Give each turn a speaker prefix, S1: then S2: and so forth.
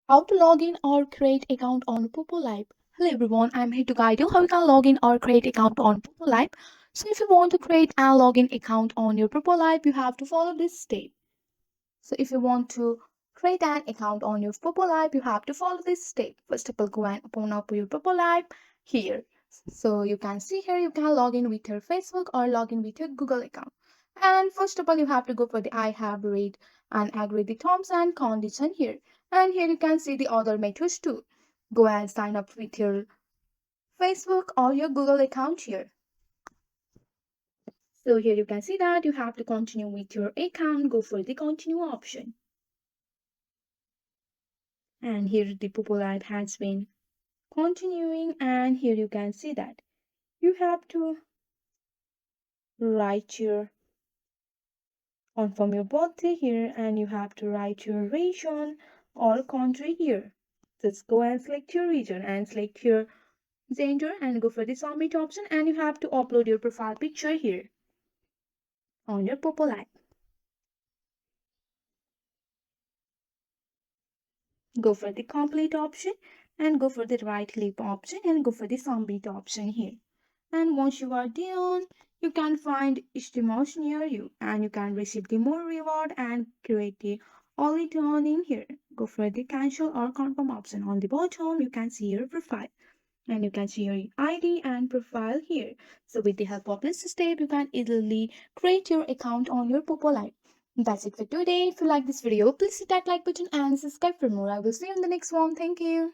S1: How to log in or create account on Popoo Live. Hello everyone, I'm here to guide you how you can log in or create account on Popoo Live. So if you want to create a login account on your Popoo Live, you have to follow this step. So if you want to create an account on your Popoo Live, you have to follow this step. First of all, go and open up your Popoo Live here. So you can see here you can log in with your Facebook or log in with your Google account. And first of all, you have to go for the I have read and agree the terms and condition here. And here you can see the other methods too. Go and sign up with your Facebook or your Google account here. So here you can see that you have to continue with your account. Go for the continue option. And here the Popoo Live has been continuing, and here you can see that you have to write your confirm your birthday here, and you have to write your region or country here. Just go and select your region and select your gender and go for the submit option, and you have to upload your profile picture here on your Popoo Live. Go for the complete option and go for the right click option and go for the submit option here. And once you are done, you can find estimates near you and you can receive the more reward and create the all it on in here. Go for the cancel or confirm option. On the bottom, you can see your profile and you can see your ID and profile here. So with the help of this step, you can easily create your account on your Popoo Live. That's it for today. If you like this video, please hit that like button and subscribe for more. I will see you in the next one. Thank you.